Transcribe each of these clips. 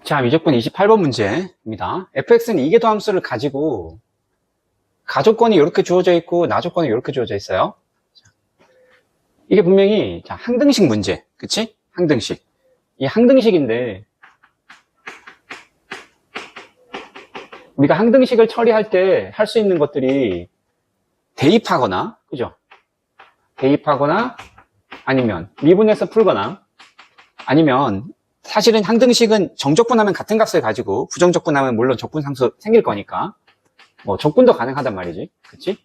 자, 미적분 28번 문제입니다. fx는 이계도함수를 가지고 가조건이 이렇게 주어져 있고 나조건이 이렇게 주어져 있어요. 이게 분명히 항등식 문제, 그치? 항등식. 이 항등식인데 우리가 항등식을 처리할 때 할 수 있는 것들이 대입하거나, 그죠? 대입하거나 아니면 미분해서 풀거나 아니면 사실은 항등식은 정적분하면 같은 값을 가지고 부정적분하면 물론 적분상수 생길 거니까 뭐 적분도 가능하단 말이지, 그치?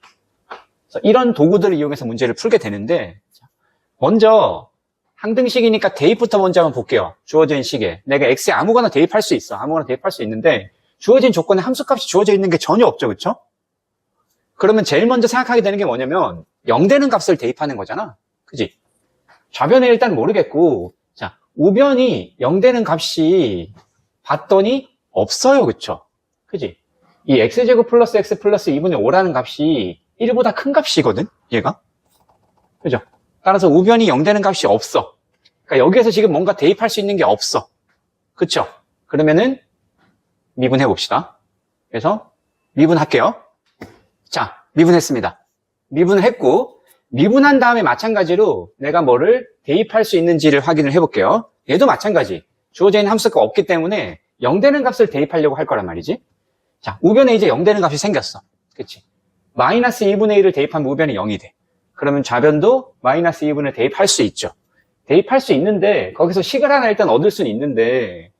그래서 이런 도구들을 이용해서 문제를 풀게 되는데 먼저 항등식이니까 대입부터 먼저 한번 볼게요. 주어진 식에 내가 x에 아무거나 대입할 수 있어. 아무거나 대입할 수 있는데 주어진 조건에 함수값이 주어져 있는 게 전혀 없죠, 그쵸? 그러면 제일 먼저 생각하게 되는 게 뭐냐면 0 되는 값을 대입하는 거잖아, 그지? 좌변에 일단 모르겠고 자, 우변이 0 되는 값이 봤더니 없어요, 그쵸? 그지? 이 x제곱 플러스 x 플러스 2분의 5라는 값이 1보다 큰 값이거든, 얘가? 그죠? 따라서 우변이 0 되는 값이 없어. 그러니까 여기에서 지금 뭔가 대입할 수 있는 게 없어. 그쵸? 그러면은 미분해 봅시다. 그래서 미분할게요. 자, 미분했습니다. 미분을 했고 미분한 다음에 마찬가지로 내가 뭐를 대입할 수 있는지를 확인을 해볼게요. 얘도 마찬가지. 주어져 있는 함수가 없기 때문에 0 되는 값을 대입하려고 할 거란 말이지. 자, 우변에 이제 0 되는 값이 생겼어. 그치? 마이너스 2분의 1을 대입하면 우변이 0이 돼. 그러면 좌변도 마이너스 2분을 대입할 수 있죠. 대입할 수 있는데 거기서 식을 하나 일단 얻을 수는 있는데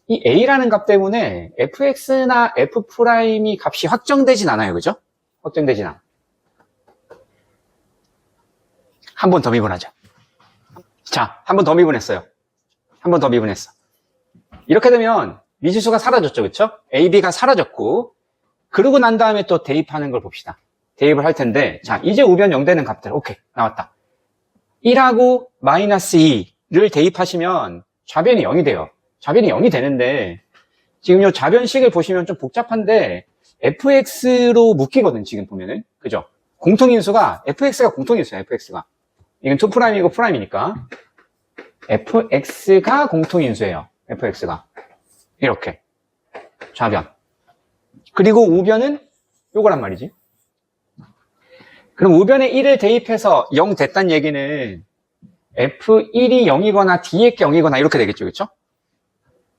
이 a라는 값 때문에 fx나 f'이 값이 확정되진 않아요, 그죠? 확정되진 않아. 한 번 더 미분하자. 자, 한 번 더 미분했어요. 한 번 더 미분했어. 이렇게 되면 미지수가 사라졌죠, 그쵸? a, b가 사라졌고 그러고 난 다음에 또 대입하는 걸 봅시다. 대입을 할 텐데 자, 이제 우변 0 되는 값들 오케이, 나왔다. 1하고 마이너스 2를 대입하시면 좌변이 0이 돼요. 좌변이 0이 되는데 지금 이 좌변식을 보시면 좀 복잡한데 fx로 묶이거든, 지금 보면은. 그죠? 공통인수가 fx가 공통인수야, fx가. 이건 2'이고 프라임이니까 fx가 공통인수예요, fx가. 이렇게 좌변. 그리고 우변은 요거란 말이지. 그럼 우변에 1을 대입해서 0 됐다는 얘기는 f1이 0이거나 d의 게 0이거나 이렇게 되겠죠, 그렇죠?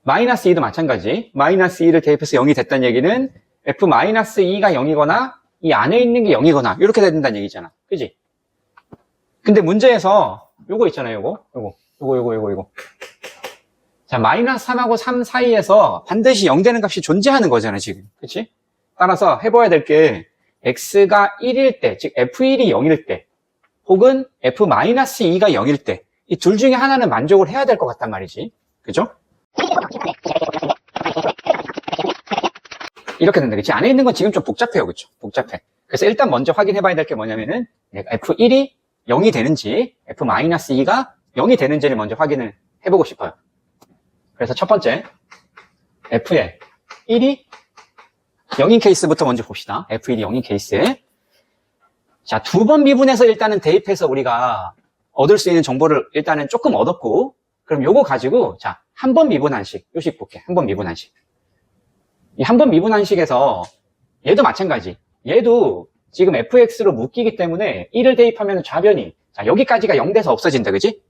마이너스 2도 마찬가지. 마이너스 2를 대입해서 0이 됐다는 얘기는 f-2가 0이거나 이 안에 있는 게 0이거나 이렇게 된다는 얘기잖아, 그지? 근데 문제에서 요거 있잖아요, 요거. 자, 마이너스 3하고 3 사이에서 반드시 0 되는 값이 존재하는 거잖아, 지금. 그치? 따라서 해봐야 될 게 x가 1일 때, 즉 f1이 0일 때 혹은 f-2가 0일 때 이 둘 중에 하나는 만족을 해야 될 것 같단 말이지. 그죠? 이렇게 된다, 그치? 안에 있는 건 지금 좀 복잡해요, 그쵸? 복잡해. 그래서 일단 먼저 확인해 봐야 될 게 뭐냐면은 내가 f1이 0이 되는지 f-2가 0이 되는지를 먼저 확인을 해보고 싶어요. 그래서 첫 번째 f의 1이 0인 케이스부터 먼저 봅시다. f1이 0인 케이스. 자, 두 번 미분해서 일단은 대입해서 우리가 얻을 수 있는 정보를 일단은 조금 얻었고, 그럼 요거 가지고, 자, 한 번 미분한 식, 요 식 볼게. 한 번 미분한 식. 이 한 번 미분한 식에서 얘도 마찬가지. 얘도 지금 fx로 묶이기 때문에 1을 대입하면 좌변이, 자, 여기까지가 0 돼서 없어진다, 그지?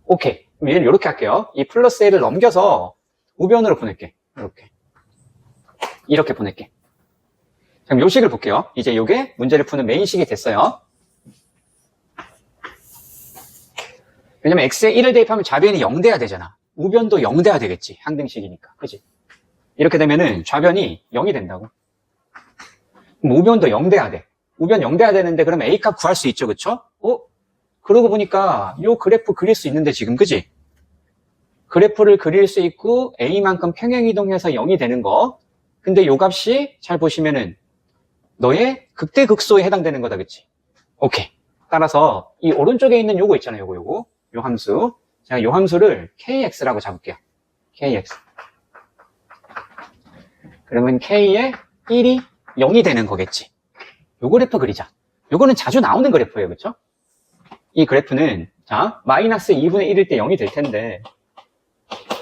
오케이. 그럼 얘는 이렇게 할게요. 이 플러스 a를 넘겨서 우변으로 보낼게. 이렇게 보낼게. 그럼 요 식을 볼게요. 이제 요게 문제를 푸는 메인 식이 됐어요. 왜냐면 x에 1을 대입하면 좌변이 0 돼야 되잖아. 우변도 0 돼야 되겠지. 항등식이니까. 그지? 이렇게 되면은 좌변이 0이 된다고. 그럼 우변도 0 돼야 돼. 우변 0 돼야 되는데 그럼 a 값 구할 수 있죠, 그쵸? 그러고 보니까 요 그래프 그릴 수 있는데 지금, 그지? 그래프를 그릴 수 있고 a만큼 평행이동해서 0이 되는 거. 근데 요 값이 잘 보시면은 너의 극대극소에 해당되는 거다, 그치? 오케이. 따라서 이 오른쪽에 있는 요거 있잖아요, 요거. 요 함수. 제가 요 함수를 kx라고 잡을게요. kx. 그러면 k의 1이 0이 되는 거겠지. 요 그래프 그리자. 요거는 자주 나오는 그래프예요, 그쵸? 이 그래프는 자, 마이너스 2분의 1일 때 0이 될 텐데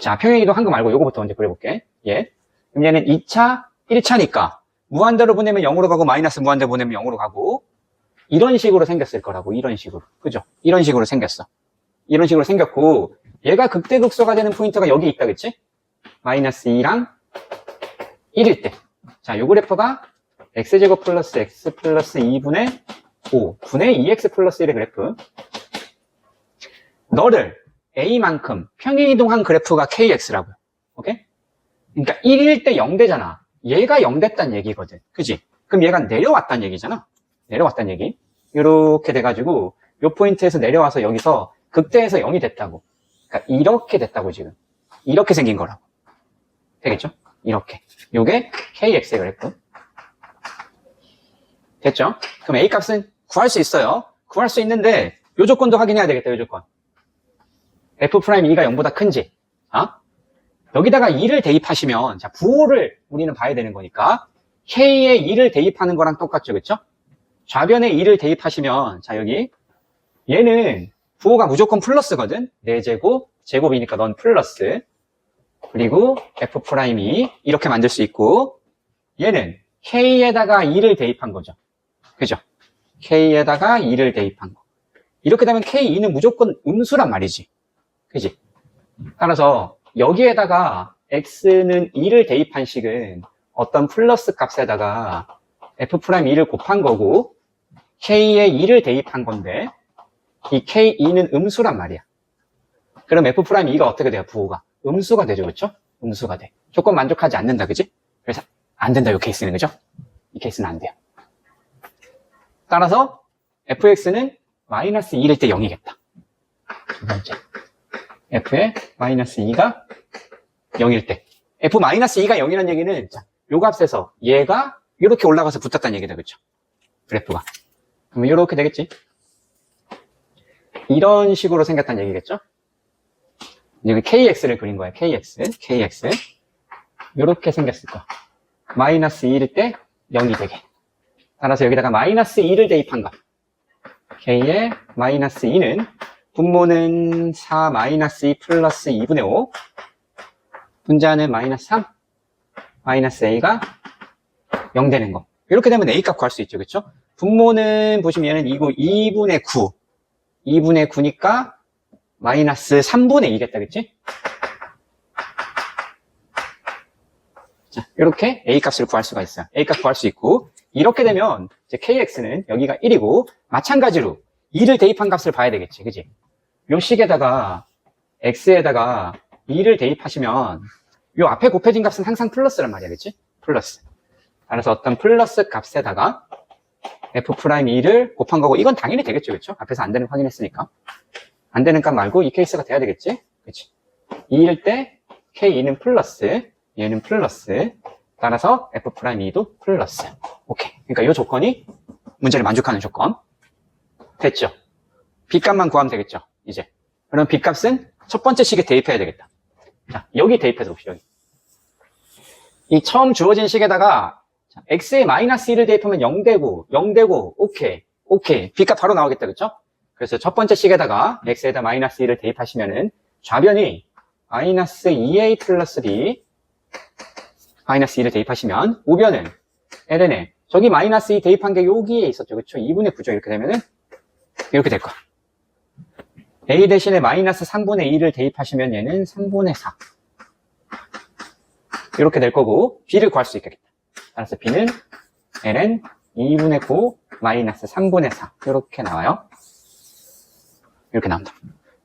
자, 평행이동 한 거 말고 요거부터 먼저 그려볼게. 예. 그럼 얘는 2차, 1차니까 무한대로 보내면 0으로 가고 마이너스 무한대로 보내면 0으로 가고 이런 식으로 생겼을 거라고. 이런 식으로. 그죠? 이런 식으로 생겼어. 이런 식으로 생겼고 얘가 극대극소가 되는 포인트가 여기 있다, 그치? 마이너스 2랑 1일 때. 자, 요 그래프가 x제곱 플러스 x 플러스 2분의 5 분의 2x 플러스 1의 그래프. 너를 A만큼 평행이동한 그래프가 KX라고요. 오케이? 그러니까 1일 때 0 되잖아. 얘가 0 됐단 얘기거든. 그지? 그럼 얘가 내려왔단 얘기잖아. 내려왔단 얘기. 이렇게 돼가지고 요 포인트에서 내려와서 여기서 극대에서 0이 됐다고. 그러니까 이렇게 됐다고 지금. 이렇게 생긴 거라고. 되겠죠? 이렇게. 요게 KX의 그래프. 됐죠? 그럼 A 값은 구할 수 있어요. 구할 수 있는데 요 조건도 확인해야 되겠다. 요 조건. F'2가 0보다 큰지. 여기다가 2를 대입하시면 자, 부호를 우리는 봐야 되는 거니까 K에 2를 대입하는 거랑 똑같죠. 그쵸? 좌변에 2를 대입하시면 자, 여기 얘는 부호가 무조건 플러스거든. 4제곱, 제곱이니까 넌 플러스. 그리고 F'2 이렇게 만들 수 있고 얘는 K에다가 2를 대입한 거죠. 그죠? K에다가 2를 대입한 거. 이렇게 되면 K2는 무조건 음수란 말이지. 그지? 따라서 여기에다가 X는 2를 대입한 식은 어떤 플러스 값에다가 F'2를 곱한 거고 K에 2를 대입한 건데 이 K2는 음수란 말이야. 그럼 F'2가 어떻게 돼요? 부호가 음수가 되죠. 그렇죠? 음수가 돼. 조건 만족하지 않는다. 그지? 그래서 안 된다. 이 케이스는. 그죠? 이 케이스는 안 돼요. 따라서 fx는 마이너스 2일 때 0이겠다. 두 번째. f의 마이너스 2가 0일 때. f 마이너스 2가 0이라는 얘기는 자, 요 값에서 얘가 이렇게 올라가서 붙었다는 얘기다. 그렇죠? 그래프가. 그러면 이렇게 되겠지? 이런 식으로 생겼다는 얘기겠죠? 여기 kx를 그린 거야. kx. 이렇게 생겼을 거야. 마이너스 2일 때 0이 되게. 따라서 여기다가 마이너스 2를 대입한 거. k의 마이너스 2는 분모는 4 마이너스 2 플러스 2분의 5. 분자는 마이너스 3. 마이너스 a가 0 되는 거. 이렇게 되면 a 값 구할 수 있죠. 그렇죠? 분모는 보시면 얘는 2분의 9. 2분의 9니까 마이너스 3분의 2겠다. 그치? 자, 이렇게 a 값을 구할 수가 있어요. a 값 구할 수 있고 이렇게 되면 이제 kx는 여기가 1이고 마찬가지로 2를 대입한 값을 봐야 되겠지. 그지? 요 식에다가 x에다가 2를 대입하시면 요 앞에 곱해진 값은 항상 플러스란 말이야. 그치? 플러스. 따라서 어떤 플러스 값에다가 f'2를 곱한 거고 이건 당연히 되겠죠. 그렇죠? 앞에서 안 되는 거 확인했으니까. 안 되는 값 말고 이 케이스가 돼야 되겠지? 그치? 2일 때 k2는 플러스, 얘는 플러스. 따라서 f'2도 플러스. 오케이. 그러니까 이 조건이 문제를 만족하는 조건. 됐죠? B값만 구하면 되겠죠? 이제. 그럼 B값은 첫 번째 식에 대입해야 되겠다. 자, 여기 대입해서 봅시다. 여기. 이 처음 주어진 식에다가 x에 마이너스 1을 대입하면 0 되고, 오케이. B값 바로 나오겠다. 그쵸? 그래서 첫 번째 식에다가 x에다 마이너스 1을 대입하시면은 좌변이 마이너스 2a 플러스 b 마이너스 2를 대입하시면 우변은 ln에 저기 마이너스 2 대입한 게 여기에 있었죠. 그쵸? 2분의 9죠. 이렇게 되면은 이렇게 될 거야. a 대신에 마이너스 3분의 2를 대입하시면 얘는 3분의 4 이렇게 될 거고 b를 구할 수 있겠다. 따라서 b는 ln 2분의 9 마이너스 3분의 4 이렇게 나와요. 이렇게 나옵니다.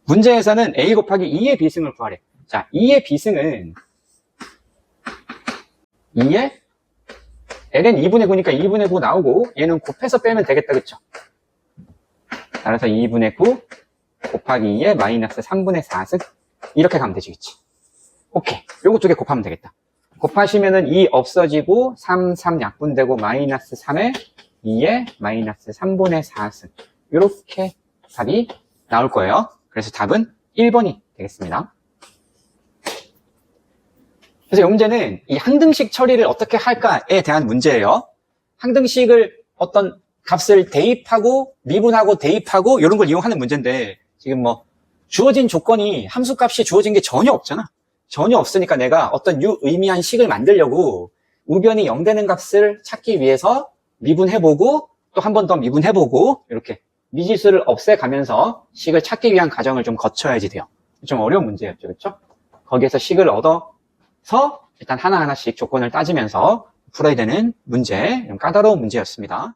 문제에서는 a 곱하기 2의 비승을 구하래. 자, 2의 비승은 2에 ln 2분의 9니까 2분의 9 나오고 얘는 곱해서 빼면 되겠다. 그쵸? 따라서 2분의 9 곱하기 2에 마이너스 3분의 4승 이렇게 가면 되지. 그치? 오케이. 요거 두 개 곱하면 되겠다. 곱하시면은 2 없어지고 3 약분되고 마이너스 3에 2에 마이너스 3분의 4승 이렇게 답이 나올 거예요. 그래서 답은 1번이 되겠습니다. 그래서 이 문제는 이 항등식 처리를 어떻게 할까에 대한 문제예요. 항등식을 어떤 값을 대입하고 미분하고 대입하고 이런 걸 이용하는 문제인데 지금 뭐 주어진 조건이 함수값이 주어진 게 전혀 없잖아. 전혀 없으니까 내가 어떤 유의미한 식을 만들려고 우변이 0 되는 값을 찾기 위해서 미분해보고 또 한 번 더 미분해보고 이렇게 미지수를 없애가면서 식을 찾기 위한 과정을 좀 거쳐야지 돼요. 좀 어려운 문제였죠. 그렇죠? 거기에서 식을 얻어서 일단 하나하나씩 조건을 따지면서 풀어야 되는 문제, 좀 까다로운 문제였습니다.